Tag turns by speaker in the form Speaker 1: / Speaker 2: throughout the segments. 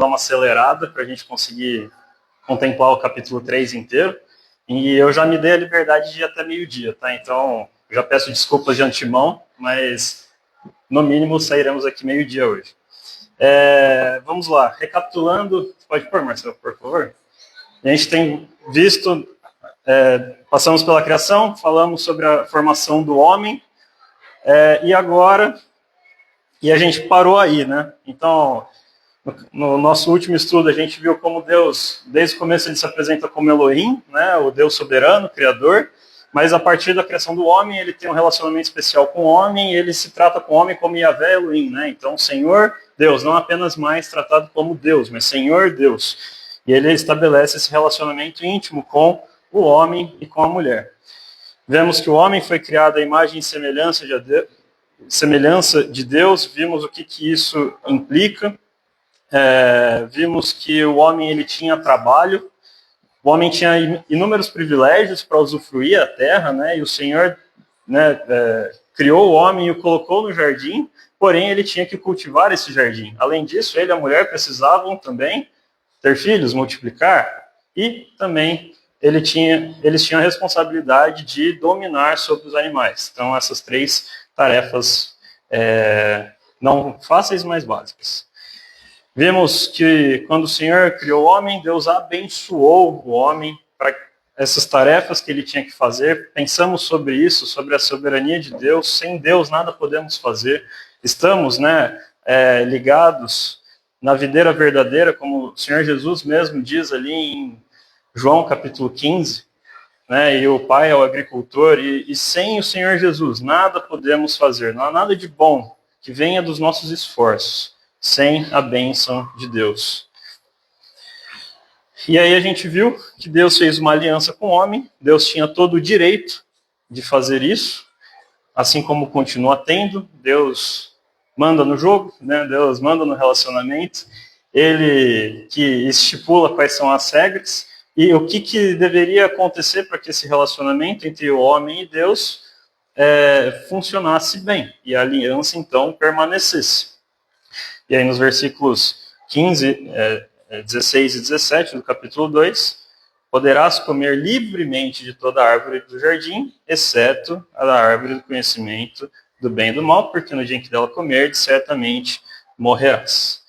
Speaker 1: dar uma acelerada para a gente conseguir contemplar o capítulo 3 inteiro. E eu já me dei a liberdade de ir até meio-dia, tá? Então, já peço desculpas de antemão, mas no mínimo sairemos aqui meio-dia hoje. Vamos lá, recapitulando, pode pôr, Marcelo, por favor? A gente tem visto, passamos pela criação, falamos sobre a formação do homem, e agora, a gente parou aí, né? Então, no nosso último estudo, a gente viu como Deus, desde o começo, ele se apresenta como Elohim, né? O Deus soberano, criador, mas a partir da criação do homem, ele tem um relacionamento especial com o homem, e ele se trata com o homem como Yahvé Elohim, né? Então, Senhor Deus, não apenas mais tratado como Deus, mas Senhor Deus. E ele estabelece esse relacionamento íntimo com o homem e com a mulher. Vemos que o homem foi criado à imagem e semelhança de Deus, vimos o que isso implica, vimos que o homem ele tinha trabalho, o homem tinha inúmeros privilégios para usufruir a terra, né, e o Senhor, né, criou o homem e o colocou no jardim, porém ele tinha que cultivar esse jardim. Além disso, ele e a mulher precisavam também ter filhos, multiplicar, e também eles tinham a responsabilidade de dominar sobre os animais. Então, essas 3 tarefas não fáceis, mas básicas. Vimos que quando o Senhor criou o homem, Deus abençoou o homem para essas tarefas que ele tinha que fazer. Pensamos sobre isso, sobre a soberania de Deus. Sem Deus nada podemos fazer. Estamos, né, ligados na videira verdadeira, como o Senhor Jesus mesmo diz ali em João capítulo 15, né, e o Pai é o agricultor, e sem o Senhor Jesus nada podemos fazer, não há nada de bom que venha dos nossos esforços, sem a bênção de Deus. E aí a gente viu que Deus fez uma aliança com o homem, Deus tinha todo o direito de fazer isso, assim como continua tendo, Deus manda no jogo, né? Deus manda no relacionamento, ele que estipula quais são as regras e o que deveria acontecer para que esse relacionamento entre o homem e Deus funcionasse bem e a aliança então permanecesse. E aí nos versículos 15, 16 e 17 do capítulo 2, poderás comer livremente de toda a árvore do jardim, exceto a da árvore do conhecimento do bem e do mal, porque no dia em que dela comerdes, certamente morrerás.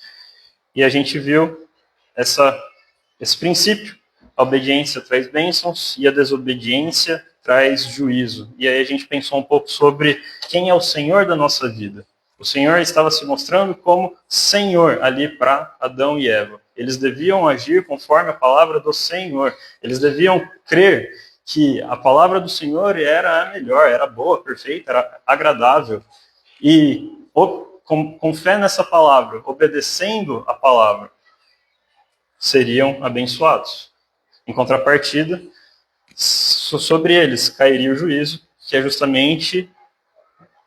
Speaker 1: E a gente viu esse princípio. A obediência traz bênçãos e a desobediência traz juízo. E aí a gente pensou um pouco sobre quem é o Senhor da nossa vida. O Senhor estava se mostrando como Senhor ali para Adão e Eva. Eles deviam agir conforme a palavra do Senhor. Eles deviam crer que a palavra do Senhor era a melhor, era boa, perfeita, era agradável. E com fé nessa palavra, obedecendo a palavra, seriam abençoados. Em contrapartida, sobre eles cairia o juízo, que é justamente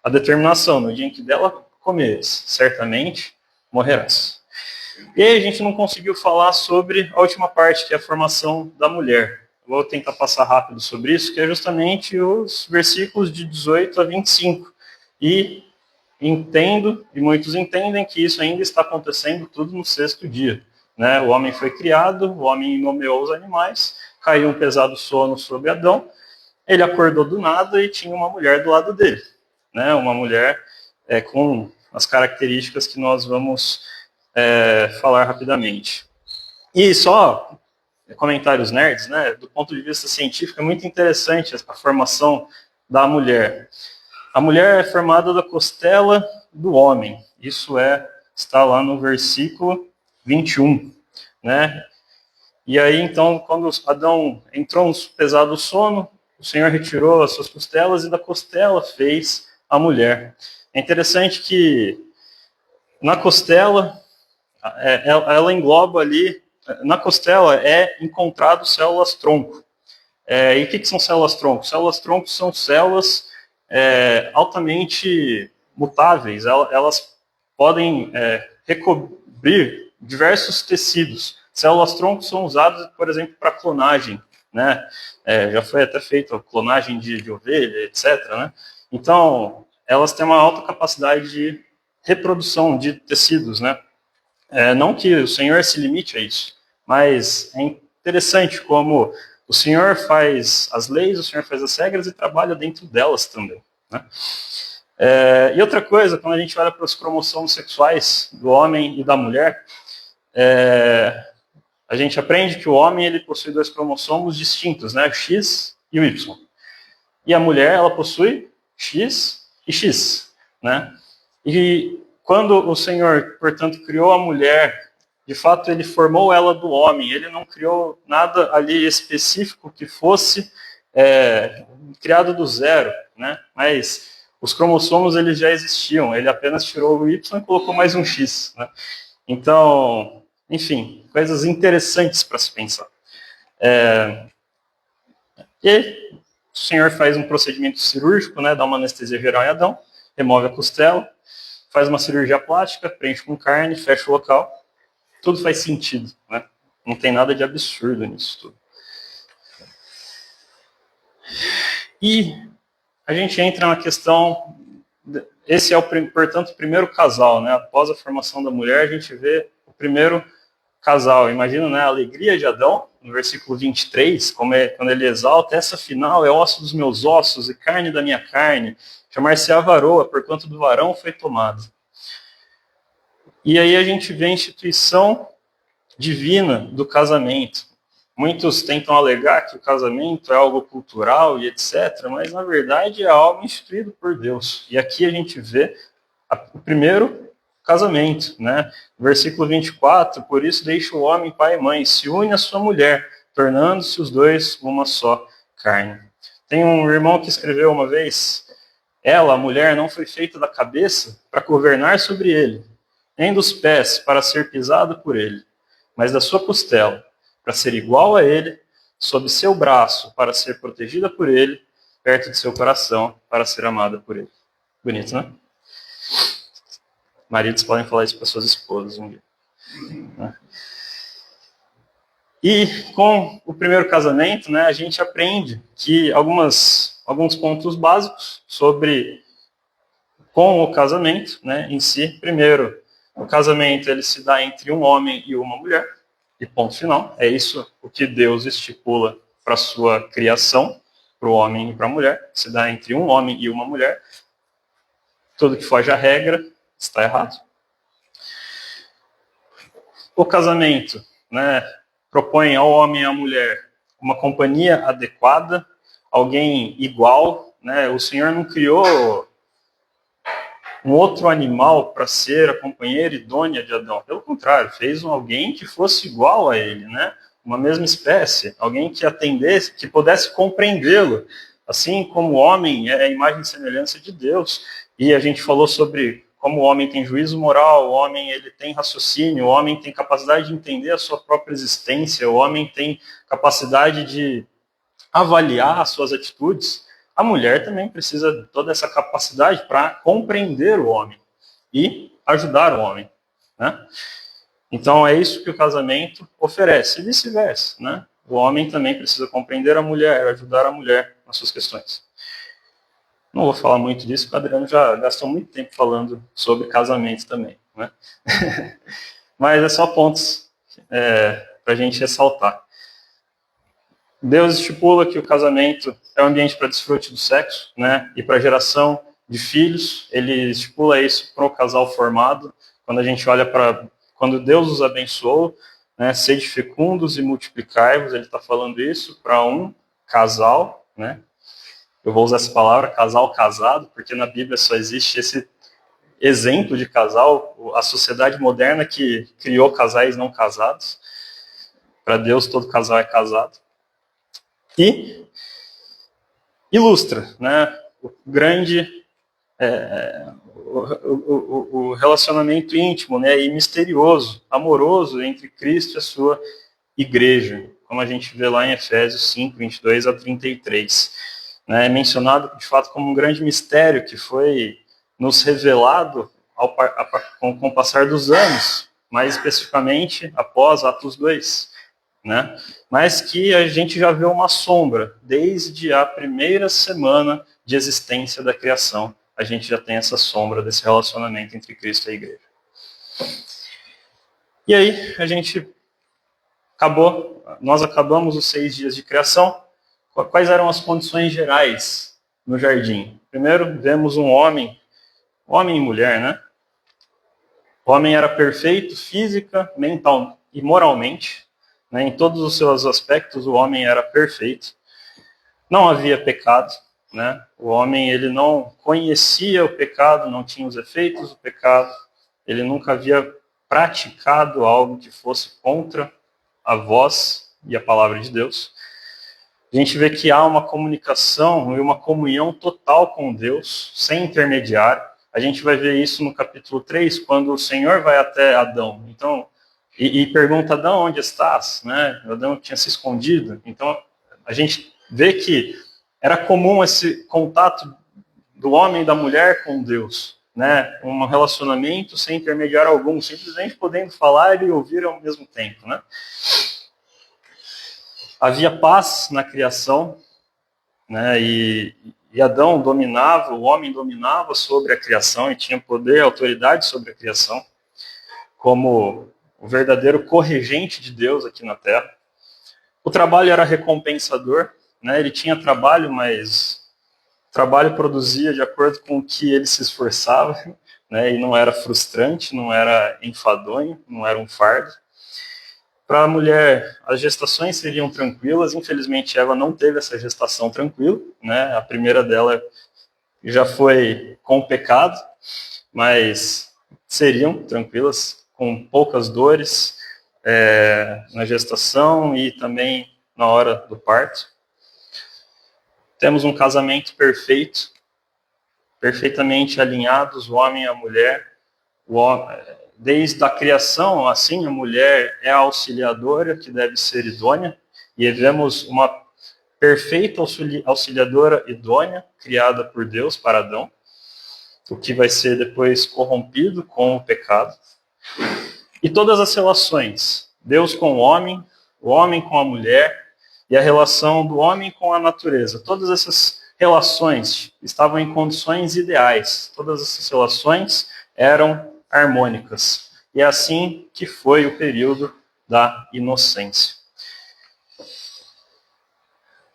Speaker 1: a determinação, no dia em que dela comeres, certamente morrerás. E aí a gente não conseguiu falar sobre a última parte, que é a formação da mulher. Vou tentar passar rápido sobre isso, que é justamente os versículos de 18 a 25. E entendo, e muitos entendem, que isso ainda está acontecendo tudo no 6º dia. Né? O homem foi criado, o homem nomeou os animais, caiu um pesado sono sobre Adão, ele acordou do nada e tinha uma mulher do lado dele. Né? Uma mulher com as características que nós vamos falar rapidamente. E só comentários nerds, né? Do ponto de vista científico, é muito interessante a formação da mulher. A mulher é formada da costela do homem. Isso está lá no versículo 21, né? E aí, então, quando Adão entrou no pesado sono, o Senhor retirou as suas costelas e da costela fez a mulher. É interessante que na costela, ela engloba ali, na costela é encontrado células-tronco. E o que são células-tronco? Células-tronco são células altamente mutáveis, elas podem recobrir diversos tecidos. Células-tronco são usadas, por exemplo, para clonagem, né? Já foi até feita clonagem de ovelha, etc. Né? Então, elas têm uma alta capacidade de reprodução de tecidos, né? Não que o Senhor se limite a isso, mas é interessante como o Senhor faz as leis, o Senhor faz as regras e trabalha dentro delas também, né? E outra coisa, quando a gente olha para os cromossomos sexuais do homem e da mulher, a gente aprende que o homem ele possui 2 cromossomos distintos, né? O X e o Y. E a mulher ela possui X e X, né? E quando o Senhor, portanto, criou a mulher, de fato ele formou ela do homem, ele não criou nada ali específico que fosse criado do zero, né? Mas os cromossomos eles já existiam, ele apenas tirou o Y e colocou mais um X, né? Então, enfim, coisas interessantes para se pensar. E o Senhor faz um procedimento cirúrgico, né? Dá uma anestesia geral em Adão, remove a costela, faz uma cirurgia plástica, preenche com carne, fecha o local. Tudo faz sentido, né? Não tem nada de absurdo nisso tudo. E a gente entra na questão, esse é, portanto, o primeiro casal, né? Após a formação da mulher, a gente vê o primeiro casal. Imagina, né, a alegria de Adão, no versículo 23, quando ele exalta, essa final é osso dos meus ossos e carne da minha carne, chamar-se-á varoa, porquanto do varão foi tomado. E aí a gente vê a instituição divina do casamento. Muitos tentam alegar que o casamento é algo cultural e etc., mas na verdade é algo instituído por Deus. E aqui a gente vê o primeiro casamento, né? Versículo 24, por isso deixa o homem pai e mãe, se une à sua mulher, tornando-se os dois uma só carne. Tem um irmão que escreveu uma vez, ela, a mulher, não foi feita da cabeça para governar sobre ele, nem dos pés para ser pisado por ele, mas da sua costela, para ser igual a ele, sob seu braço, para ser protegida por ele, perto de seu coração, para ser amada por ele. Bonito, né? Maridos podem falar isso para suas esposas um dia. E com o primeiro casamento, né, a gente aprende que alguns pontos básicos sobre com o casamento, né, em si. Primeiro, o casamento ele se dá entre um homem e uma mulher, e ponto final. É isso o que Deus estipula para a sua criação, para o homem e para a mulher. Se dá entre um homem e uma mulher. Tudo que foge à regra está errado. O casamento, né, propõe ao homem e à mulher uma companhia adequada, alguém igual, né? O Senhor não criou um outro animal para ser a companheira idônea de Adão. Pelo contrário, fez alguém que fosse igual a ele, né? Uma mesma espécie, alguém que atendesse, que pudesse compreendê-lo. Assim como o homem é a imagem e semelhança de Deus. E a gente falou sobre como o homem tem juízo moral, o homem ele tem raciocínio, o homem tem capacidade de entender a sua própria existência, o homem tem capacidade de avaliar as suas atitudes. A mulher também precisa de toda essa capacidade para compreender o homem e ajudar o homem, né? Então é isso que o casamento oferece, e vice-versa, né? O homem também precisa compreender a mulher, ajudar a mulher nas suas questões. Não vou falar muito disso, porque o Adriano já gastou muito tempo falando sobre casamento também, né? Mas é só pontos para a gente ressaltar. Deus estipula que o casamento é um ambiente para desfrute do sexo, né? E para geração de filhos. Ele estipula isso para o casal formado. Quando a gente olha para quando Deus os abençoou, né? Sede fecundos e multiplicai-vos. Ele está falando isso para um casal, né? Eu vou usar essa palavra, casal casado, porque na Bíblia só existe esse exemplo de casal, a sociedade moderna que criou casais não casados. Para Deus, todo casal é casado. E ilustra, né, o grande o relacionamento íntimo, né, e misterioso, amoroso entre Cristo e a sua igreja, como a gente vê lá em Efésios 5, 22 a 33. É mencionado, de fato, como um grande mistério que foi nos revelado com o passar dos anos, mais especificamente após Atos 2. Né? Mas que a gente já vê uma sombra, desde a primeira semana de existência da criação, a gente já tem essa sombra desse relacionamento entre Cristo e a igreja. E aí, nós acabamos os 6 dias de criação. Quais eram as condições gerais no jardim? Primeiro, vemos um homem e mulher, né? O homem era perfeito física, mental e moralmente, né? Em todos os seus aspectos, o homem era perfeito. Não havia pecado, né? O homem, ele não conhecia o pecado, não tinha os efeitos do pecado, ele nunca havia praticado algo que fosse contra a voz e a palavra de Deus. A gente vê que há uma comunicação e uma comunhão total com Deus, sem intermediário. A gente vai ver isso no capítulo 3, quando o Senhor vai até Adão. Então, e pergunta, Adão, onde estás? Né? Adão tinha se escondido. Então, a gente vê que era comum esse contato do homem e da mulher com Deus, né? Um relacionamento sem intermediário algum, simplesmente podendo falar e ouvir ao mesmo tempo, né? Havia paz na criação, né? E Adão dominava, o homem dominava sobre a criação e tinha poder e autoridade sobre a criação, como o verdadeiro corregente de Deus aqui na Terra. O trabalho era recompensador, né? Ele tinha trabalho, mas o trabalho produzia de acordo com o que ele se esforçava, né? E não era frustrante, não era enfadonho, não era um fardo. Para a mulher, as gestações seriam tranquilas. Infelizmente, Eva não teve essa gestação tranquila, né? A primeira dela já foi com pecado, mas seriam tranquilas, com poucas dores na gestação e também na hora do parto. Temos um casamento perfeito, perfeitamente alinhados, o homem e a mulher. Desde a criação, assim, a mulher é a auxiliadora, que deve ser idônea, e vemos uma perfeita auxiliadora idônea, criada por Deus para Adão, o que vai ser depois corrompido com o pecado. E todas as relações, Deus com o homem com a mulher, e a relação do homem com a natureza, todas essas relações estavam em condições ideais, todas essas relações eram harmônicas. E é assim que foi o período da inocência.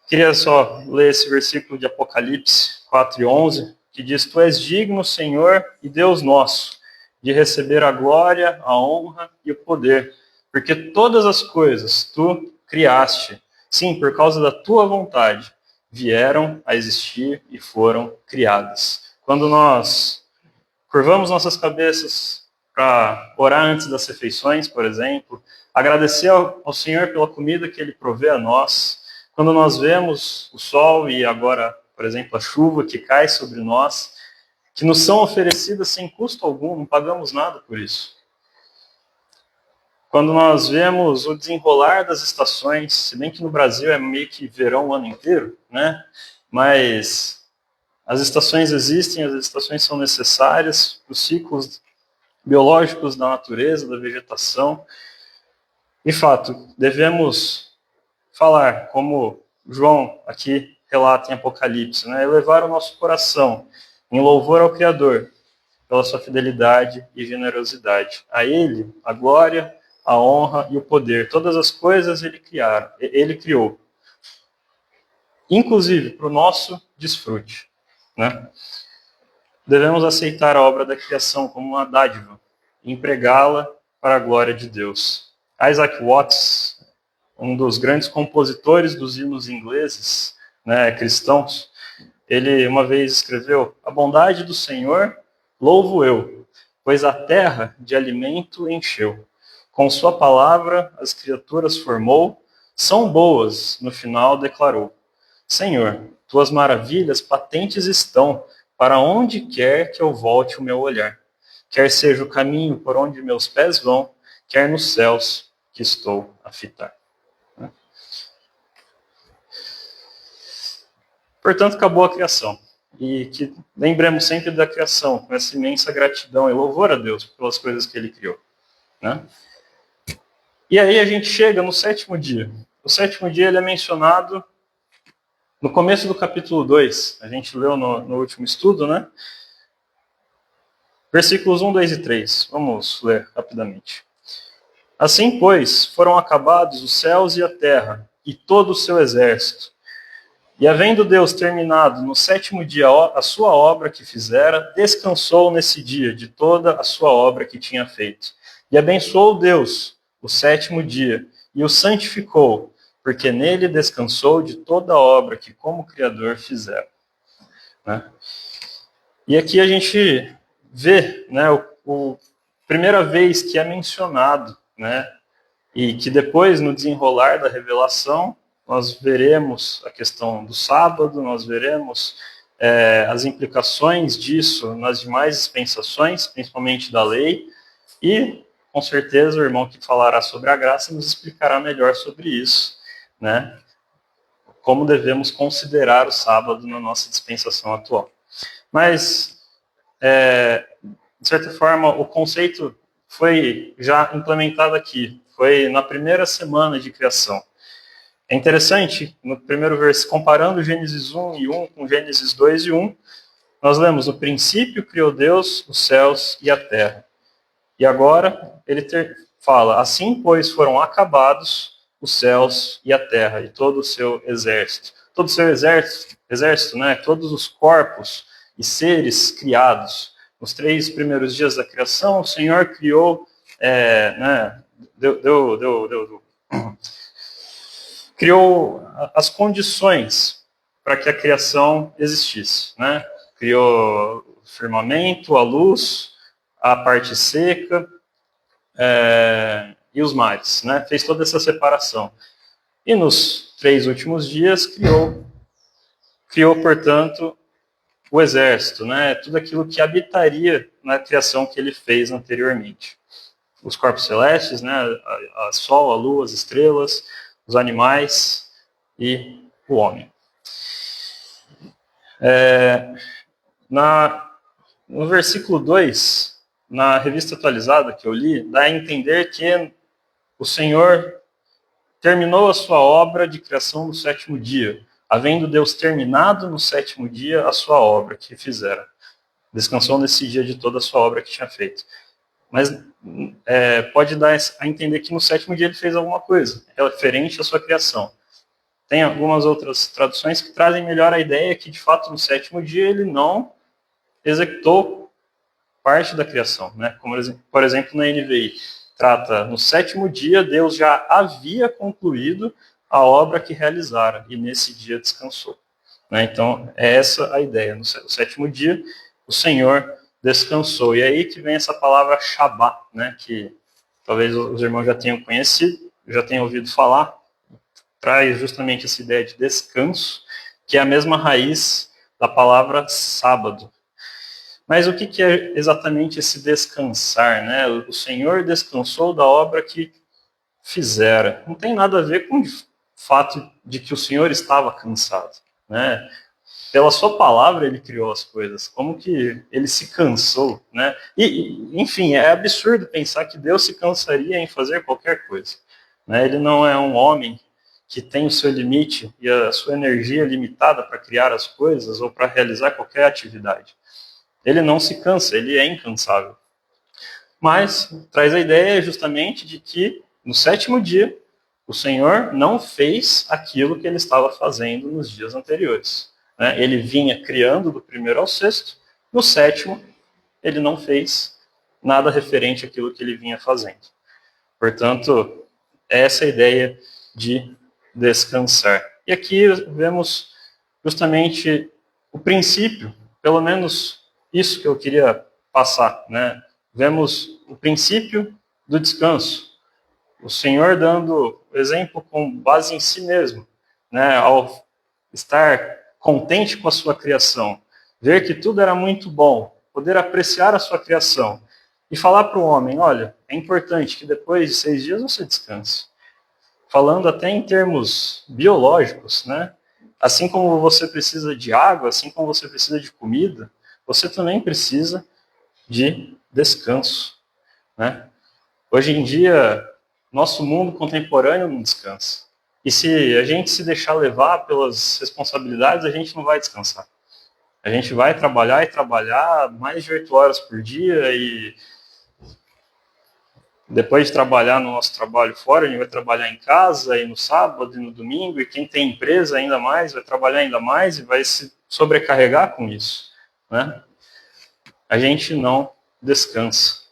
Speaker 1: Queria só ler esse versículo de Apocalipse 4:11, que diz: Tu és digno, Senhor e Deus nosso, de receber a glória, a honra e o poder, porque todas as coisas tu criaste, sim, por causa da tua vontade, vieram a existir e foram criadas. Quando nós curvamos nossas cabeças para orar antes das refeições, por exemplo, agradecer ao Senhor pela comida que Ele provê a nós. Quando nós vemos o sol e agora, por exemplo, a chuva que cai sobre nós, que nos são oferecidas sem custo algum, não pagamos nada por isso. Quando nós vemos o desenrolar das estações, se bem que no Brasil é meio que verão o ano inteiro, né? Mas as estações existem, as estações são necessárias para os ciclos biológicos da natureza, da vegetação. De fato, devemos falar, como João aqui relata em Apocalipse, né? Elevar o nosso coração em louvor ao Criador, pela sua fidelidade e generosidade. A Ele, a glória, a honra e o poder. Todas as coisas Ele criou. Inclusive para o nosso desfrute, né? Devemos aceitar a obra da criação como uma dádiva e empregá-la para a glória de Deus. Isaac Watts, um dos grandes compositores dos hinos ingleses, né, cristãos, ele uma vez escreveu: A bondade do Senhor louvo eu, pois a terra de alimento encheu. Com sua palavra as criaturas formou, são boas, no final declarou. Senhor, tuas maravilhas patentes estão, para onde quer que eu volte o meu olhar. Quer seja o caminho por onde meus pés vão, quer nos céus que estou a fitar. Portanto, acabou a criação. E que lembremos sempre da criação, com essa imensa gratidão e louvor a Deus pelas coisas que Ele criou, né? E aí a gente chega no 7º dia. O 7º dia ele é mencionado no começo do capítulo 2. A gente leu no último estudo, né? Versículos 1, 2 e 3. Vamos ler rapidamente. Assim, pois, foram acabados os céus e a terra, e todo o seu exército. E havendo Deus terminado no sétimo dia a sua obra que fizera, descansou nesse dia de toda a sua obra que tinha feito. E abençoou Deus o sétimo dia, e o santificou, porque nele descansou de toda a obra que como Criador fizera. Né? E aqui a gente vê, né, primeira vez que é mencionado, né, e que depois, no desenrolar da revelação, nós veremos a questão do sábado, nós veremos as implicações disso nas demais dispensações, principalmente da lei, e, com certeza, o irmão que falará sobre a graça nos explicará melhor sobre isso, né? Como devemos considerar o sábado na nossa dispensação atual. Mas, de certa forma, o conceito foi já implementado aqui, foi na primeira semana de criação. É interessante, no primeiro versículo, comparando Gênesis 1 e 1 com Gênesis 2 e 1, nós lemos: no princípio criou Deus os céus e a terra. E agora ele fala: assim, pois, foram acabados os céus e a terra e todo o seu exército. Todo o seu exército, né? Todos os corpos e seres criados. Nos 3 primeiros dias da criação, o Senhor criou, né? Criou as condições para que a criação existisse, né? Criou o firmamento, a luz, a parte seca e os mares, né? Fez toda essa separação. E nos 3 últimos dias criou, portanto, o exército, né? Tudo aquilo que habitaria na criação que ele fez anteriormente. Os corpos celestes, né? A sol, a lua, as estrelas, os animais e o homem. No versículo 2, na revista atualizada que eu li, dá a entender que o Senhor terminou a sua obra de criação no sétimo dia, havendo Deus terminado no sétimo dia a sua obra que fizera. Descansou nesse dia de toda a sua obra que tinha feito. Mas pode dar a entender que no sétimo dia ele fez alguma coisa referente à sua criação. Tem algumas outras traduções que trazem melhor a ideia que, de fato, no sétimo dia ele não executou parte da criação, né? Como, por exemplo, na NVI, trata: no sétimo dia Deus já havia concluído a obra que realizara, e nesse dia descansou. Né? Então, é essa a ideia. No sétimo dia, o Senhor descansou. E é aí que vem essa palavra Shabá, né? Que talvez os irmãos já tenham conhecido, já tenham ouvido falar. Traz justamente essa ideia de descanso, que é a mesma raiz da palavra sábado. Mas o que é exatamente esse descansar, né? O Senhor descansou da obra que fizera. Não tem nada a ver com o fato de que o Senhor estava cansado, né? Pela sua palavra ele criou as coisas. Como que ele se cansou, né? Enfim, é absurdo pensar que Deus se cansaria em fazer qualquer coisa, né? Ele não é um homem que tem o seu limite e a sua energia limitada para criar as coisas ou para realizar qualquer atividade. Ele não se cansa, ele é incansável. Mas traz a ideia justamente de que no sétimo dia o Senhor não fez aquilo que ele estava fazendo nos dias anteriores. Né? Ele vinha criando do primeiro ao sexto, no sétimo ele não fez nada referente àquilo que ele vinha fazendo. Portanto, essa é a ideia de descansar. E aqui vemos justamente o princípio, pelo menos isso que eu queria passar, né? Vemos o princípio do descanso. O Senhor dando exemplo com base em si mesmo, né? Ao estar contente com a sua criação, ver que tudo era muito bom, poder apreciar a sua criação e falar para o homem: olha, é importante que depois de 6 dias você descanse. Falando até em termos biológicos, né? Assim como você precisa de água, assim como você precisa de comida, você também precisa de descanso, né? Hoje em dia, nosso mundo contemporâneo não descansa. E se a gente se deixar levar pelas responsabilidades, a gente não vai descansar. A gente vai trabalhar e trabalhar mais de 8 horas por dia Depois de trabalhar no nosso trabalho fora, a gente vai trabalhar em casa, e no sábado, e no domingo, e quem tem empresa ainda mais, vai trabalhar ainda mais e vai se sobrecarregar com isso, né? A gente não descansa.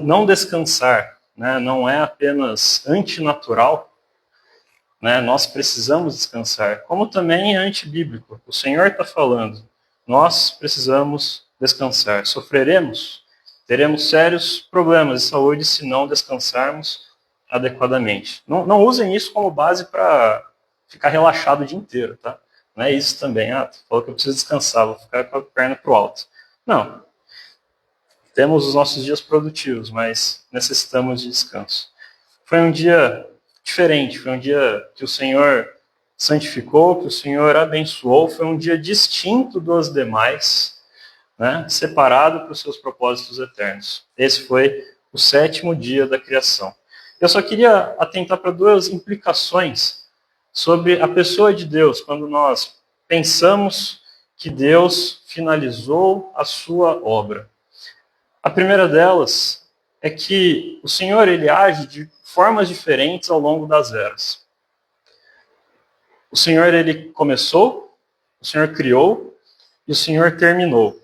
Speaker 1: Não descansar, né, não é apenas antinatural, né, nós precisamos descansar, como também é antibíblico. O Senhor está falando, nós precisamos descansar. Sofreremos, teremos sérios problemas de saúde se não descansarmos adequadamente. Não usem isso como base para ficar relaxado o dia inteiro, tá? Não é isso também. Ah, tu falou que eu preciso descansar, vou ficar com a perna pro alto. Não. Temos os nossos dias produtivos, mas necessitamos de descanso. Foi um dia diferente, foi um dia que o Senhor santificou, que o Senhor abençoou, foi um dia distinto dos demais, né, separado para os seus propósitos eternos. Esse foi o 7º dia da criação. Eu só queria atentar para 2 implicações sobre a pessoa de Deus, quando nós pensamos que Deus finalizou a sua obra. A primeira delas é que o Senhor ele age de formas diferentes ao longo das eras. O Senhor ele começou, o Senhor criou e o Senhor terminou.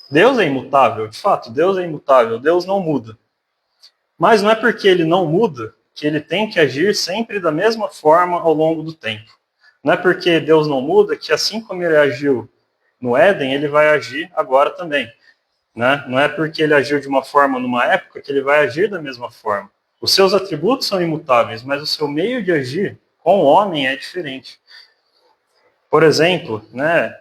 Speaker 1: Deus é imutável, de fato, Deus é imutável, Deus não muda. Mas não é porque ele não muda que ele tem que agir sempre da mesma forma ao longo do tempo. Não é porque Deus não muda que assim como ele agiu no Éden, ele vai agir agora também. Né? Não é porque ele agiu de uma forma numa época que ele vai agir da mesma forma. Os seus atributos são imutáveis, mas o seu meio de agir com o homem é diferente. Por exemplo, né,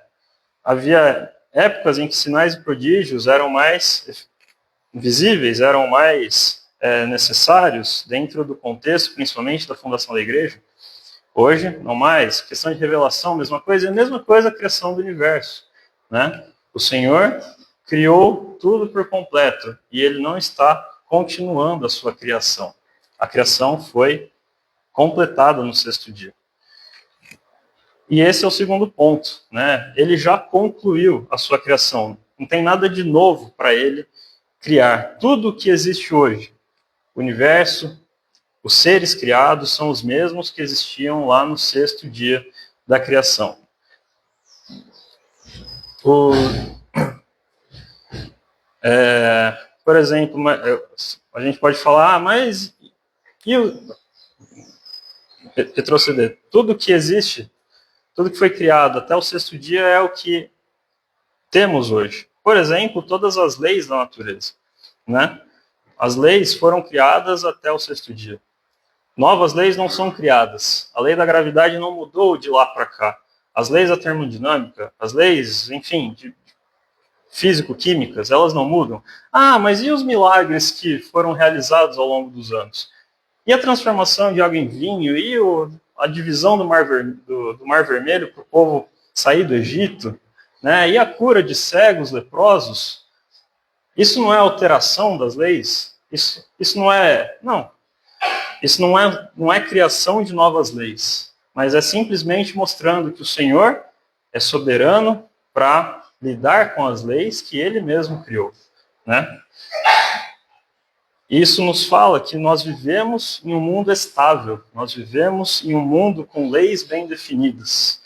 Speaker 1: havia épocas em que sinais e prodígios eram mais visíveis, eram mais necessários dentro do contexto, principalmente da fundação da igreja. Hoje, não mais. Questão de revelação, mesma coisa. E a mesma coisa a criação do universo. Né? O Senhor criou tudo por completo e ele não está continuando a sua criação. A criação foi completada no 6º dia. E esse é o segundo ponto, né? Ele já concluiu a sua criação. Não tem nada de novo para ele criar. Tudo o que existe hoje, o universo, os seres criados são os mesmos que existiam lá no 6º dia da criação. Por exemplo, a gente pode falar, mas e retroceder? Tudo que existe, tudo que foi criado até o 6º dia é o que temos hoje. Por exemplo, todas as leis da natureza. Né? As leis foram criadas até o 6º dia. Novas leis não são criadas. A lei da gravidade não mudou de lá para cá. As leis da termodinâmica, as leis, enfim, físico-químicas, elas não mudam. Ah, mas e os milagres que foram realizados ao longo dos anos? E a transformação de água em vinho? E a divisão do Mar Vermelho para o povo sair do Egito? Né? E a cura de cegos, leprosos? Isso não é alteração das leis? Isso não é... Não. Isso não é criação de novas leis, mas é simplesmente mostrando que o Senhor é soberano para lidar com as leis que ele mesmo criou. Né? Isso nos fala que nós vivemos em um mundo estável, nós vivemos em um mundo com leis bem definidas.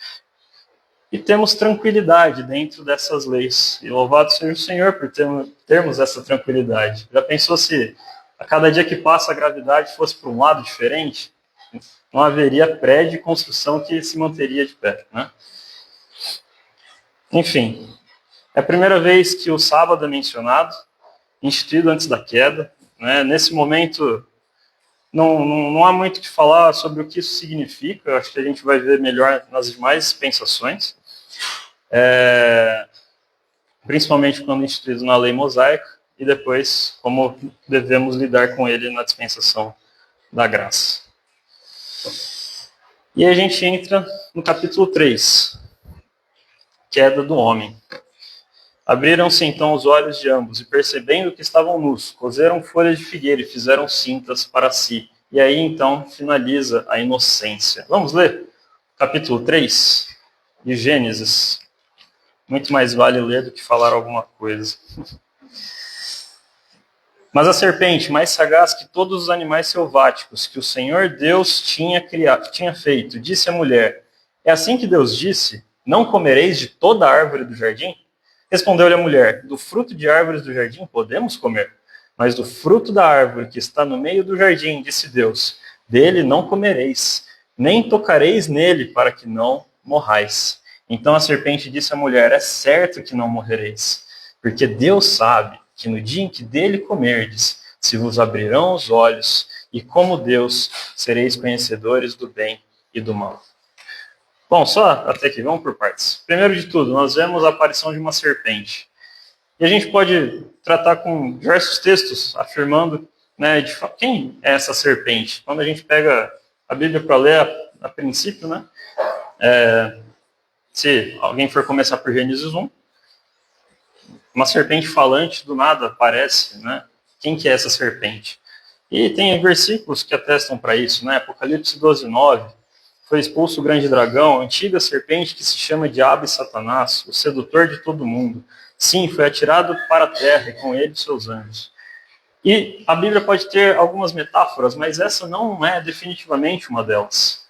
Speaker 1: E temos tranquilidade dentro dessas leis. E louvado seja o Senhor por termos essa tranquilidade. Já pensou se a cada dia que passa a gravidade fosse para um lado diferente? Não haveria prédio e construção que se manteria de pé. Né? Enfim, é a primeira vez que o sábado é mencionado, instituído antes da queda. Né? Nesse momento, não há muito o que falar sobre o que isso significa. Eu acho que a gente vai ver melhor nas demais dispensações. Principalmente quando instituído na lei mosaica, e depois como devemos lidar com ele na dispensação da graça. E a gente entra no capítulo 3, queda do homem. Abriram-se então os olhos de ambos, e percebendo que estavam nus, coseram folhas de figueira e fizeram cintas para si. E aí então finaliza a inocência. Vamos ler capítulo 3 de Gênesis. Muito mais vale ler do que falar alguma coisa. Mas a serpente, mais sagaz que todos os animais selváticos que o Senhor Deus tinha feito, disse à mulher: é assim que Deus disse: não comereis de toda a árvore do jardim? Respondeu-lhe a mulher: do fruto de árvores do jardim podemos comer, mas do fruto da árvore que está no meio do jardim, disse Deus: dele não comereis, nem tocareis nele, para que não morrais. Então a serpente disse à mulher: é certo que não morrereis, porque Deus sabe que no dia em que dele comerdes, se vos abrirão os olhos, e como Deus sereis conhecedores do bem e do mal. Bom, só até aqui, vamos por partes. Primeiro de tudo, nós vemos a aparição de uma serpente. E a gente pode tratar com diversos textos afirmando, né, de quem é essa serpente. Quando a gente pega a Bíblia para ler a princípio, né, se alguém for começar por Gênesis 1, uma serpente falante do nada aparece, né? Quem que é essa serpente? E tem versículos que atestam para isso, né? Apocalipse 12:9, foi expulso o grande dragão, a antiga serpente que se chama Diabo e Satanás, o sedutor de todo mundo. Sim, foi atirado para a terra e com ele os seus anjos. E a Bíblia pode ter algumas metáforas, mas essa não é definitivamente uma delas.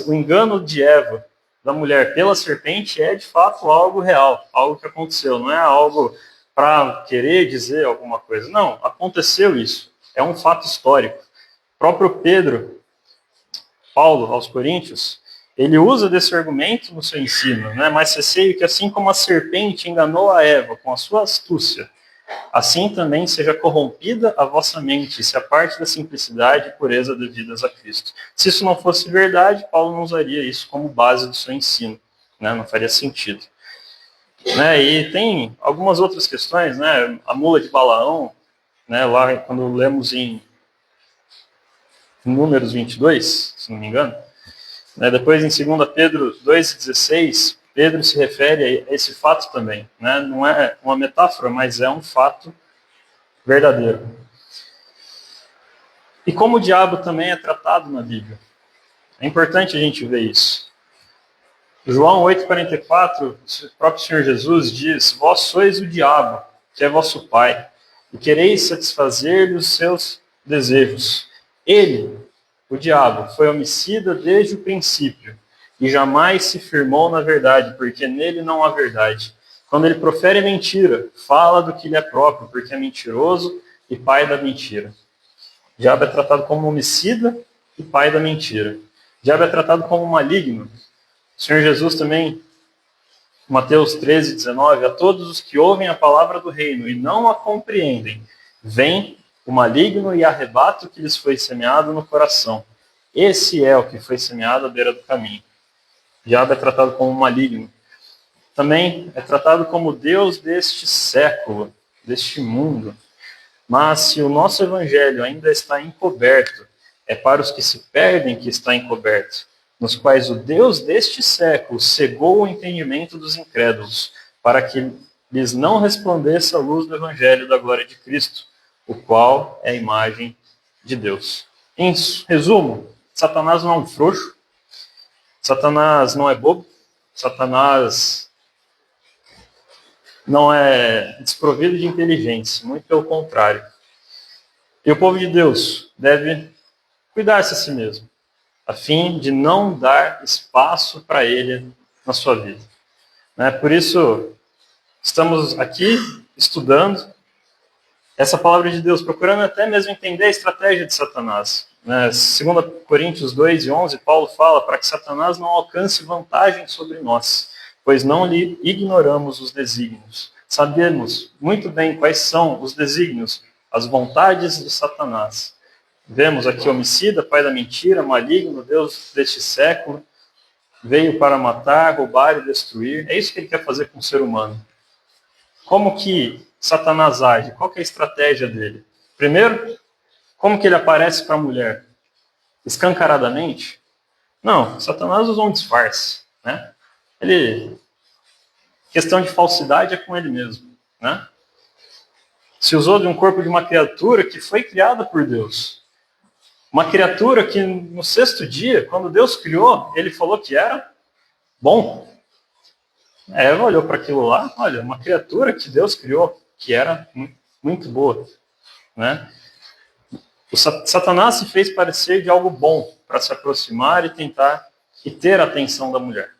Speaker 1: O engano de Eva, da mulher pela serpente, é de fato algo real, algo que aconteceu, não é algo para querer dizer alguma coisa. Não, aconteceu isso, é um fato histórico. O próprio Paulo, aos Coríntios, ele usa desse argumento no seu ensino, né? Mas receio que assim como a serpente enganou a Eva com a sua astúcia, assim também seja corrompida a vossa mente, se a parte da simplicidade e pureza devidas a Cristo. Se isso não fosse verdade, Paulo não usaria isso como base do seu ensino, né? Não faria sentido. Né? E tem algumas outras questões, né? A mula de Balaão, né? Lá quando lemos em Números 22, se não me engano, né? Depois em 2 Pedro 2,16, Pedro se refere a esse fato também, né? Não é uma metáfora, mas é um fato verdadeiro. E como o diabo também é tratado na Bíblia. É importante a gente ver isso. João 8,44, o próprio Senhor Jesus diz: vós sois o diabo, que é vosso pai, e quereis satisfazer-lhe os seus desejos. Ele, o diabo, foi homicida desde o princípio, e jamais se firmou na verdade, porque nele não há verdade. Quando ele profere mentira, fala do que lhe é próprio, porque é mentiroso e pai da mentira. O diabo é tratado como homicida e pai da mentira. O diabo é tratado como maligno. O Senhor Jesus também, Mateus 13:19, a todos os que ouvem a palavra do reino e não a compreendem, vem o maligno e arrebata o que lhes foi semeado no coração. Esse é o que foi semeado à beira do caminho. O diabo é tratado como maligno. Também é tratado como Deus deste século, deste mundo. Mas se o nosso evangelho ainda está encoberto, é para os que se perdem que está encoberto, nos quais o Deus deste século cegou o entendimento dos incrédulos, para que lhes não resplandeça a luz do evangelho da glória de Cristo, o qual é a imagem de Deus. Em resumo, Satanás não é um frouxo, Satanás não é bobo, Satanás não é desprovido de inteligência, muito pelo contrário. E o povo de Deus deve cuidar-se a si mesmo, a fim de não dar espaço para ele na sua vida. Por isso, estamos aqui estudando essa palavra de Deus, procurando até mesmo entender a estratégia de Satanás. 2 Coríntios 2:11, Paulo fala para que Satanás não alcance vantagem sobre nós, pois não lhe ignoramos os desígnios. Sabemos muito bem quais são os desígnios, as vontades de Satanás. Vemos aqui homicida, pai da mentira, maligno, Deus deste século, veio para matar, roubar e destruir. É isso que ele quer fazer com o ser humano. Como que Satanás age? Qual que é a estratégia dele? Primeiro, como que ele aparece para a mulher? Escancaradamente? Não, Satanás usou um disfarce, né? Questão de falsidade é com ele mesmo, né? Se usou de um corpo de uma criatura que foi criada por Deus. Uma criatura que no sexto dia, quando Deus criou, ele falou que era bom. Eva olhou para aquilo lá, olha, uma criatura que Deus criou, que era muito boa. né? O Satanás se fez parecer de algo bom para se aproximar e tentar e ter a atenção da mulher.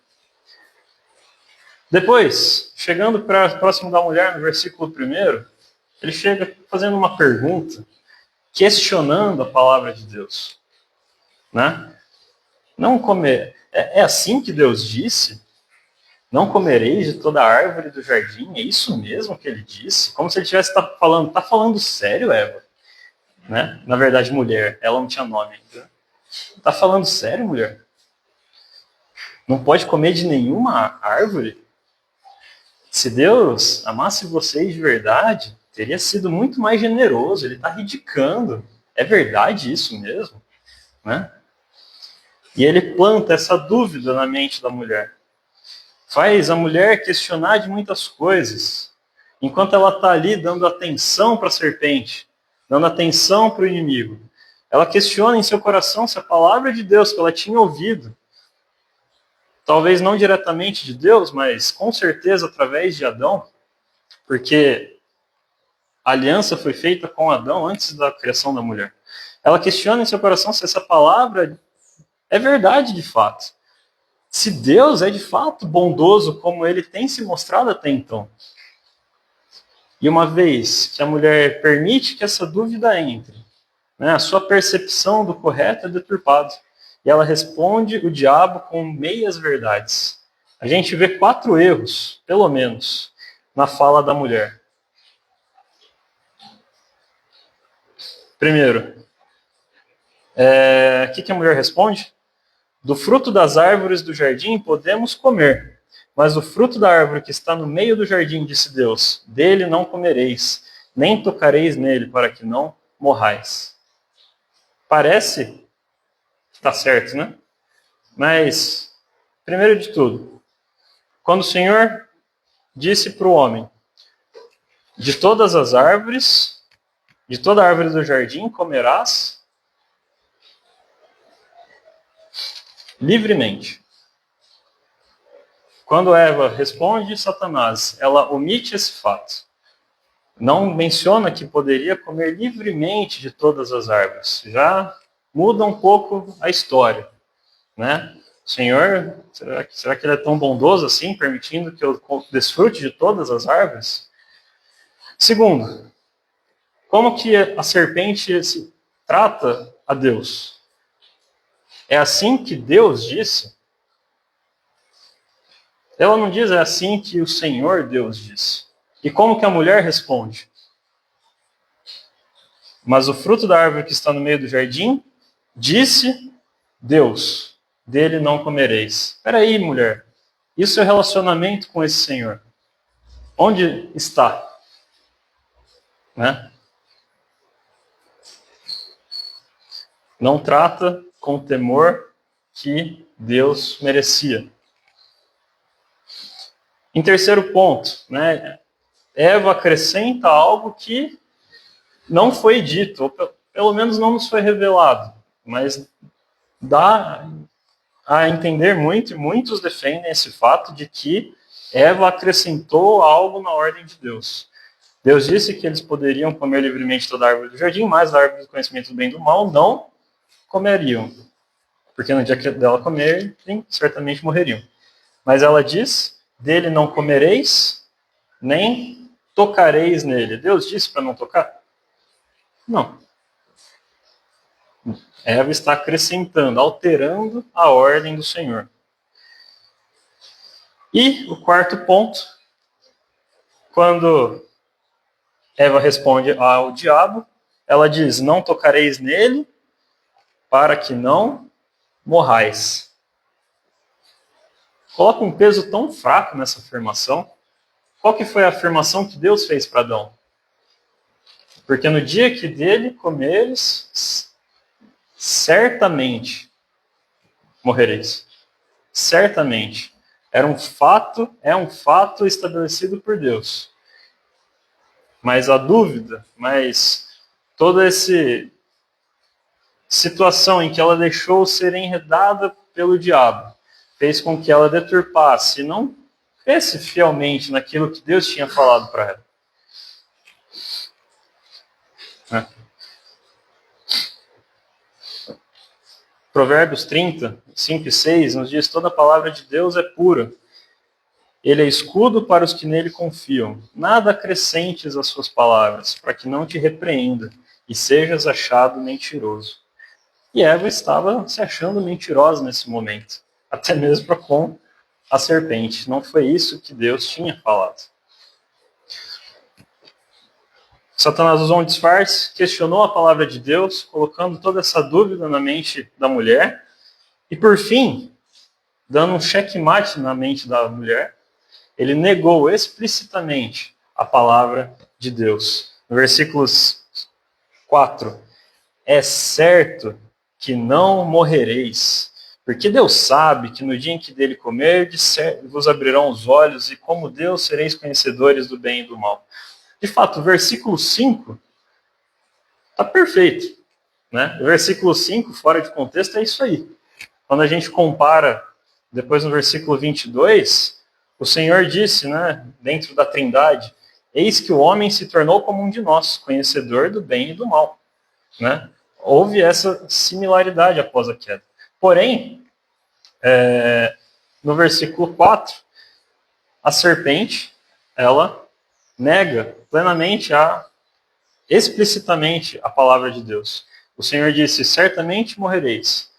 Speaker 1: Depois, chegando próximo da mulher, no versículo 1, ele chega fazendo uma pergunta, questionando a palavra de Deus. Né? Não comer. É assim que Deus disse? Não comereis de toda a árvore do jardim? É isso mesmo que ele disse? Como se ele estivesse falando. Está falando sério, Eva? Né? Na verdade, mulher. Ela não tinha nome ainda. Está falando sério, mulher? Não pode comer de nenhuma árvore? Se Deus amasse vocês de verdade, teria sido muito mais generoso. Ele está ridicando. É verdade isso mesmo? Né? E ele planta essa dúvida na mente da mulher. Faz a mulher questionar de muitas coisas, enquanto ela está ali dando atenção para a serpente, dando atenção para o inimigo. Ela questiona em seu coração se a palavra de Deus que ela tinha ouvido, talvez não diretamente de Deus, mas com certeza através de Adão, porque a aliança foi feita com Adão antes da criação da mulher. Ela questiona em seu coração se essa palavra é verdade de fato. Se Deus é de fato bondoso como ele tem se mostrado até então. E uma vez que a mulher permite que essa dúvida entre, né, a sua percepção do correto é deturpada. E ela responde o diabo com meias verdades. A gente vê 4 erros, pelo menos, na fala da mulher. Primeiro, o que a mulher responde? Do fruto das árvores do jardim podemos comer, mas o fruto da árvore que está no meio do jardim, disse Deus, dele não comereis, nem tocareis nele, para que não morrais. Parece que está certo, né? Mas, primeiro de tudo, quando o Senhor disse para o homem, de todas as árvores, de toda árvore do jardim comerás, livremente. Quando Eva responde Satanás, ela omite esse fato. Não menciona que poderia comer livremente de todas as árvores. Já muda um pouco a história. Né? O Senhor, será que ele é tão bondoso assim, permitindo que eu desfrute de todas as árvores? Segundo, como que a serpente trata a Deus? É assim que Deus disse? Ela não diz, é assim que o Senhor Deus disse. E como que a mulher responde? Mas o fruto da árvore que está no meio do jardim, disse Deus, dele não comereis. Espera aí, mulher. Isso é relacionamento com esse Senhor. Onde está? Né? Não trata com o temor que Deus merecia. Em terceiro ponto, né, Eva acrescenta algo que não foi dito, ou pelo menos não nos foi revelado, mas dá a entender muito, e muitos defendem esse fato de que Eva acrescentou algo na ordem de Deus. Deus disse que eles poderiam comer livremente toda a árvore do jardim, mas da árvore do conhecimento do bem e do mal não comeriam, porque no dia que dela comerem, certamente morreriam. Mas ela diz, dele não comereis, nem tocareis nele. Deus disse para não tocar? Não. Eva está acrescentando, alterando a ordem do Senhor. E o quarto ponto, quando Eva responde ao diabo, ela diz, não tocareis nele, para que não morrais. Coloca um peso tão fraco nessa afirmação. Qual que foi a afirmação que Deus fez para Adão? Porque no dia que dele comeres, certamente morrereis. Certamente. É um fato estabelecido por Deus. Mas a dúvida, toda essa situação em que ela deixou ser enredada pelo diabo, fez com que ela deturpasse e não cresce fielmente naquilo que Deus tinha falado para ela. Provérbios 30, 5 e 6 nos diz: toda a palavra de Deus é pura. Ele é escudo para os que nele confiam. Nada acrescentes às suas palavras, para que não te repreenda e sejas achado mentiroso. E Eva estava se achando mentirosa nesse momento, até mesmo com a serpente. Não foi isso que Deus tinha falado. Satanás usou um disfarce, questionou a palavra de Deus, colocando toda essa dúvida na mente da mulher, e por fim, dando um checkmate na mente da mulher, ele negou explicitamente a palavra de Deus. No versículo 4, é certo que não morrereis, porque Deus sabe que no dia em que dele comerdes, vos abrirão os olhos, e como Deus sereis conhecedores do bem e do mal. De fato, o versículo 5 está perfeito. Né? O versículo 5, fora de contexto, é isso aí. Quando a gente compara, depois no versículo 22, o Senhor disse, né, dentro da Trindade, eis que o homem se tornou como um de nós, conhecedor do bem e do mal. Né? Houve essa similaridade após a queda. Porém, no versículo 4, a serpente, ela nega plenamente, explicitamente, a palavra de Deus. O Senhor disse, certamente morrereis.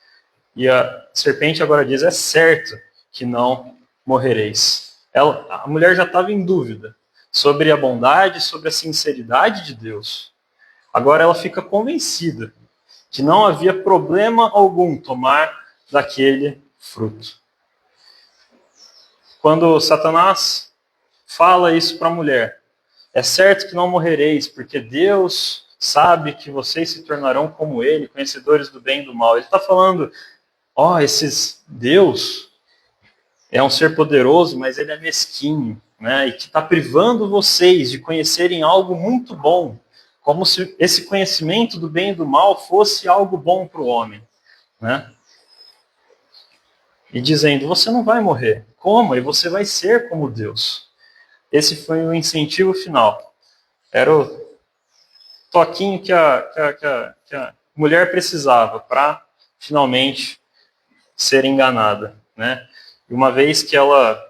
Speaker 1: E a serpente agora diz, é certo que não morrereis. A mulher já estava em dúvida sobre a bondade, sobre a sinceridade de Deus. Agora ela fica convencida que não havia problema algum tomar daquele fruto. Quando Satanás fala isso para a mulher, é certo que não morrereis, porque Deus sabe que vocês se tornarão como Ele, conhecedores do bem e do mal. Ele está falando, Deus é um ser poderoso, mas Ele é mesquinho, né? E que está privando vocês de conhecerem algo muito bom, como se esse conhecimento do bem e do mal fosse algo bom para o homem, né? E dizendo, você não vai morrer. Como? E você vai ser como Deus. Esse foi o incentivo final. Era o toquinho que a mulher precisava para finalmente ser enganada, né? E uma vez que ela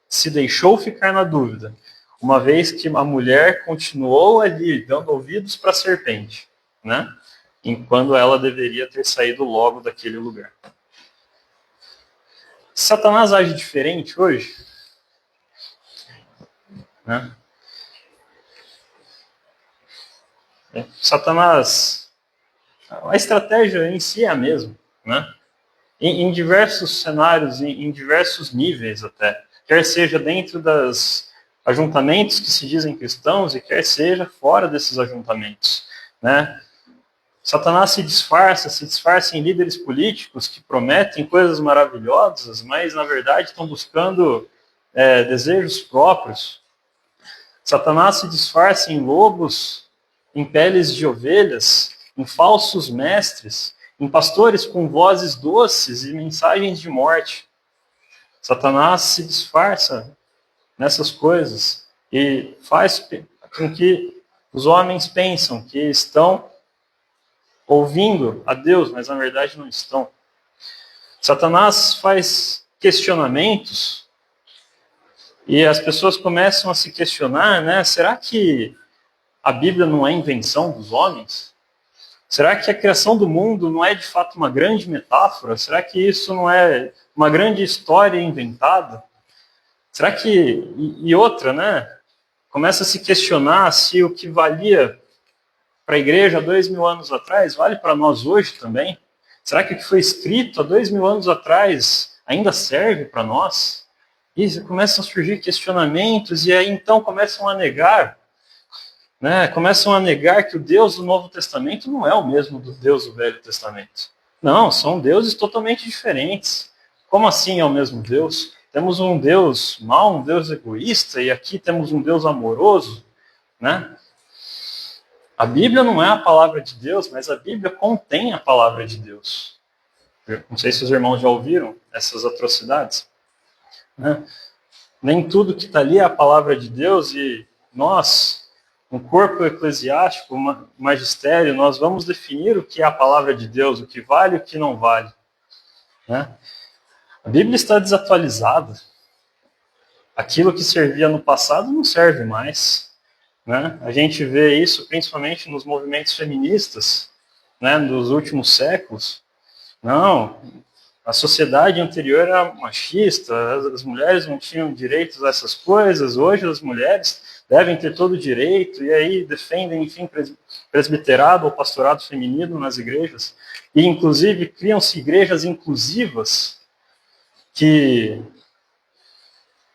Speaker 1: se deixou ficar na dúvida, uma vez que a mulher continuou ali dando ouvidos para a serpente, né? Enquanto ela deveria ter saído logo daquele lugar. Satanás age diferente hoje? Né? Satanás, a estratégia em si é a mesma, né? Em diversos cenários, em diversos níveis até, quer seja dentro dos ajuntamentos que se dizem cristãos e quer seja fora desses ajuntamentos, né? Satanás se disfarça em líderes políticos que prometem coisas maravilhosas, mas na verdade estão buscando desejos próprios. Satanás se disfarça em lobos, em peles de ovelhas, em falsos mestres, em pastores com vozes doces e mensagens de morte. Satanás se disfarça nessas coisas e faz com que os homens pensam que estão ouvindo a Deus, mas na verdade não estão. Satanás faz questionamentos e as pessoas começam a se questionar, né? Será que a Bíblia não é invenção dos homens? Será que a criação do mundo não é de fato uma grande metáfora? Será que isso não é uma grande história inventada? Será que... E outra, né? Começa a se questionar se o que valia para a igreja há 2000 anos atrás vale para nós hoje também? Será que o que foi escrito há 2000 anos atrás ainda serve para nós? E começam a surgir questionamentos e aí então começam a negar, né? Começam a negar que o Deus do Novo Testamento não é o mesmo do Deus do Velho Testamento. Não, são deuses totalmente diferentes. Como assim é o mesmo Deus? Temos um Deus mau, um Deus egoísta, e aqui temos um Deus amoroso, né? A Bíblia não é a palavra de Deus, mas a Bíblia contém a palavra de Deus. Não sei se os irmãos já ouviram essas atrocidades, né? Nem tudo que está ali é a palavra de Deus, e nós, um corpo eclesiástico, um magistério, nós vamos definir o que é a palavra de Deus, o que vale e o que não vale. né? A Bíblia está desatualizada. Aquilo que servia no passado não serve mais, né? A gente vê isso principalmente nos movimentos feministas, né, dos últimos séculos. Não, a sociedade anterior era machista, as mulheres não tinham direitos a essas coisas, hoje as mulheres devem ter todo o direito, e aí defendem, enfim, presbiterado ou pastorado feminino nas igrejas, e inclusive criam-se igrejas inclusivas que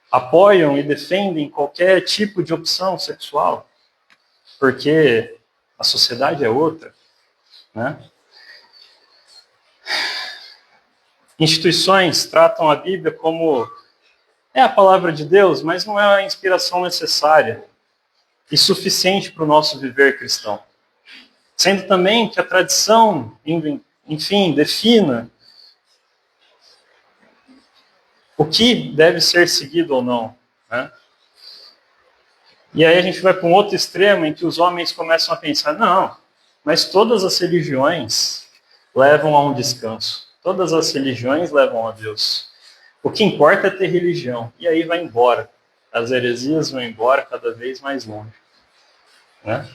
Speaker 1: apoiam e defendem qualquer tipo de opção sexual, porque a sociedade é outra, né? Instituições tratam a Bíblia como é a palavra de Deus, mas não é a inspiração necessária e suficiente para o nosso viver cristão. Sendo também que a tradição, enfim, defina o que deve ser seguido ou não, né? E aí a gente vai para um outro extremo em que os homens começam a pensar, não, mas todas as religiões levam a um descanso. Todas as religiões levam a Deus. O que importa é ter religião. E aí vai embora. As heresias vão embora cada vez mais longe, né?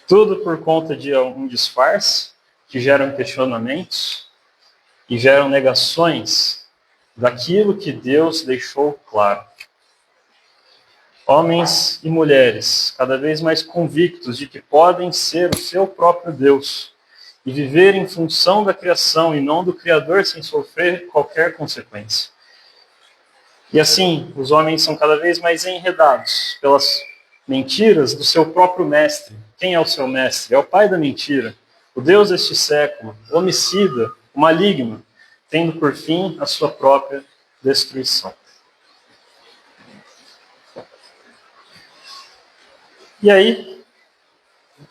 Speaker 1: Tudo por conta de um disfarce que geram questionamentos e geram negações daquilo que Deus deixou claro. Homens e mulheres, cada vez mais convictos de que podem ser o seu próprio Deus e viver em função da criação e não do Criador sem sofrer qualquer consequência. E assim, os homens são cada vez mais enredados pelas mentiras do seu próprio mestre. Quem é o seu mestre? É o pai da mentira, o Deus deste século, homicida, o maligno, tendo por fim a sua própria destruição. E aí,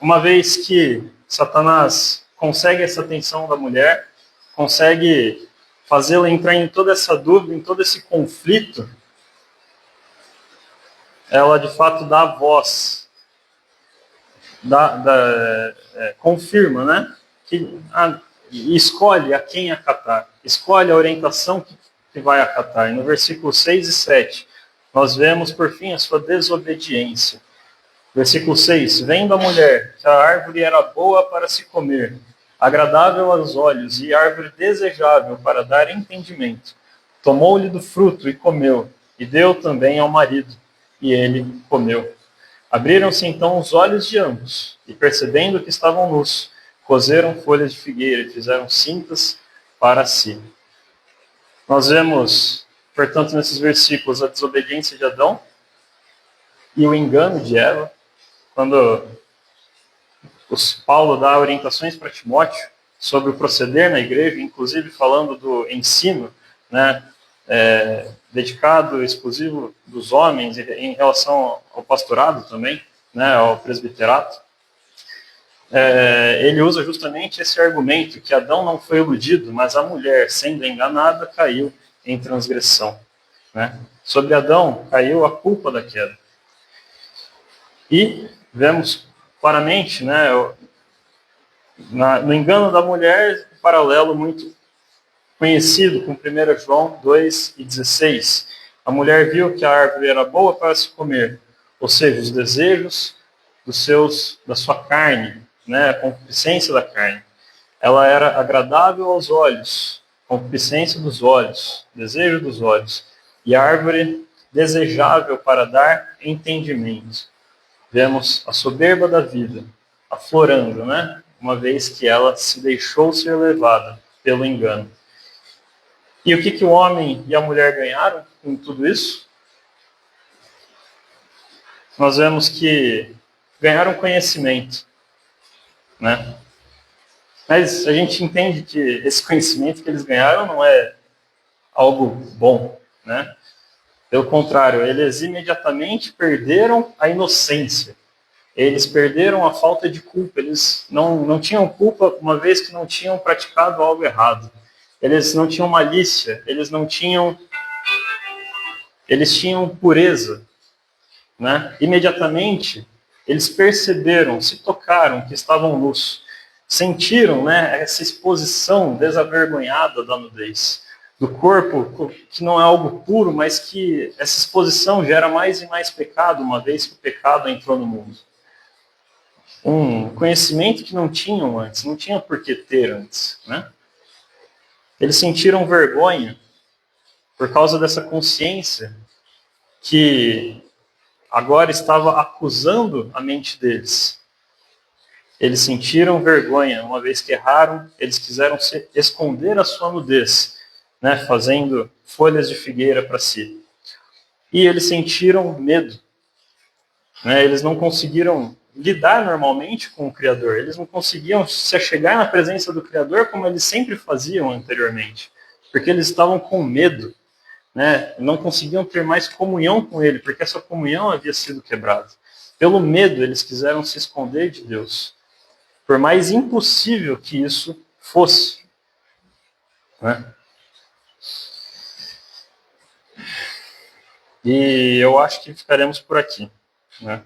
Speaker 1: uma vez que Satanás consegue essa atenção da mulher, consegue fazê-la entrar em toda essa dúvida, em todo esse conflito, ela de fato dá voz, confirma, né? E escolhe a quem acatar, escolhe a orientação que vai acatar. E no versículo 6 e 7, nós vemos por fim a sua desobediência. Versículo 6, vendo a mulher que a árvore era boa para se comer, agradável aos olhos e árvore desejável para dar entendimento, tomou-lhe do fruto e comeu, e deu também ao marido, e ele comeu. Abriram-se então os olhos de ambos, e percebendo que estavam nus, coseram folhas de figueira e fizeram cintas para si. Nós vemos, portanto, nesses versículos a desobediência de Adão e o engano de Eva, quando Paulo dá orientações para Timóteo sobre o proceder na igreja, inclusive falando do ensino, né, dedicado, exclusivo dos homens, em relação ao pastorado também, né, ao presbiterato, ele usa justamente esse argumento que Adão não foi iludido, mas a mulher, sendo enganada, caiu em transgressão, né? Sobre Adão caiu a culpa da queda. E vemos claramente, né, no engano da mulher, um paralelo muito conhecido com 1 João 2,16. A mulher viu que a árvore era boa para se comer, ou seja, os desejos da sua carne, né, a concupiscência da carne. Ela era agradável aos olhos, concupiscência dos olhos, desejo dos olhos, e a árvore desejável para dar entendimento. Vemos a soberba da vida aflorando, né? Uma vez que ela se deixou ser levada pelo engano. E o que o homem e a mulher ganharam com tudo isso? Nós vemos que ganharam conhecimento, né? Mas a gente entende que esse conhecimento que eles ganharam não é algo bom, né? Pelo contrário, eles imediatamente perderam a inocência. Eles perderam a falta de culpa. Eles não tinham culpa uma vez que não tinham praticado algo errado. Eles não tinham malícia. Eles tinham pureza, né? Imediatamente, eles perceberam, se tocaram que estavam nus. sentiram, né, essa exposição desavergonhada da nudez, do corpo, que não é algo puro, mas que essa exposição gera mais e mais pecado, uma vez que o pecado entrou no mundo. Um conhecimento que não tinham antes, não tinha por que ter antes, né? Eles sentiram vergonha por causa dessa consciência que agora estava acusando a mente deles. Eles sentiram vergonha, uma vez que erraram, eles quiseram esconder a sua nudez, né, fazendo folhas de figueira para si. E eles sentiram medo. Né, eles não conseguiram lidar normalmente com o Criador. Eles não conseguiam se achegar na presença do Criador como eles sempre faziam anteriormente. Porque eles estavam com medo. Né, não conseguiam ter mais comunhão com Ele, porque essa comunhão havia sido quebrada. Pelo medo, eles quiseram se esconder de Deus. Por mais impossível que isso fosse. Né? E eu acho que ficaremos por aqui. Né?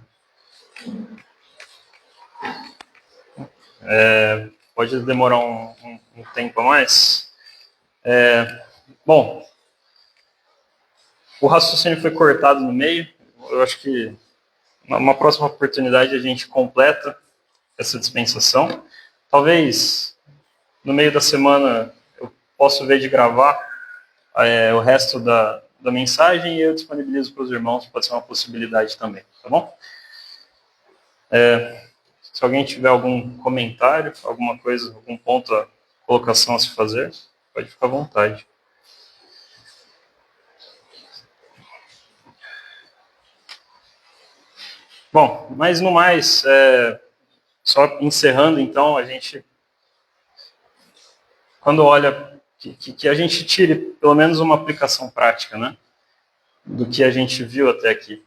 Speaker 1: Pode demorar um tempo a mais. Bom, o raciocínio foi cortado no meio. Eu acho que numa próxima oportunidade a gente completa essa dispensação. Talvez no meio da semana eu possa ver de gravar o resto da mensagem e eu disponibilizo para os irmãos, pode ser uma possibilidade também, tá bom? Se alguém tiver algum comentário, alguma coisa, algum ponto, a colocação a se fazer, pode ficar à vontade. Bom, mas no mais, só encerrando então, a gente, quando olha, que a gente tire pelo menos uma aplicação prática, né, do que a gente viu até aqui.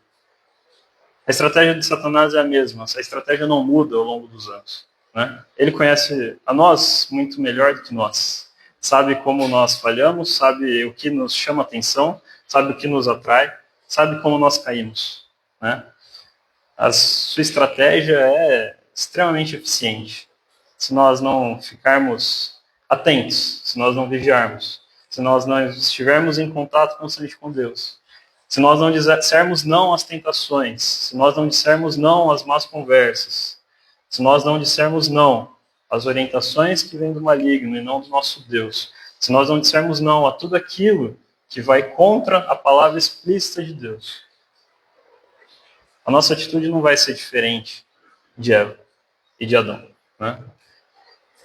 Speaker 1: A estratégia de Satanás é a mesma, essa estratégia não muda ao longo dos anos. Né? Ele conhece a nós muito melhor do que nós. Sabe como nós falhamos, sabe o que nos chama atenção, sabe o que nos atrai, sabe como nós caímos. Né? A sua estratégia é extremamente eficiente. Se nós não ficarmos atentos, se nós não vigiarmos, se nós não estivermos em contato constante com Deus, se nós não dissermos não às tentações, se nós não dissermos não às más conversas, se nós não dissermos não às orientações que vêm do maligno e não do nosso Deus, se nós não dissermos não a tudo aquilo que vai contra a palavra explícita de Deus, a nossa atitude não vai ser diferente de Eva e de Adão. Né?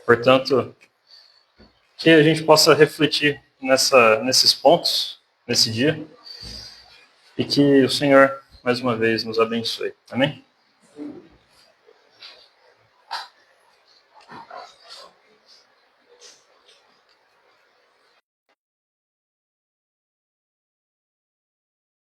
Speaker 1: Portanto, que a gente possa refletir nesses pontos, nesse dia, e que o Senhor, mais uma vez, nos abençoe. Amém?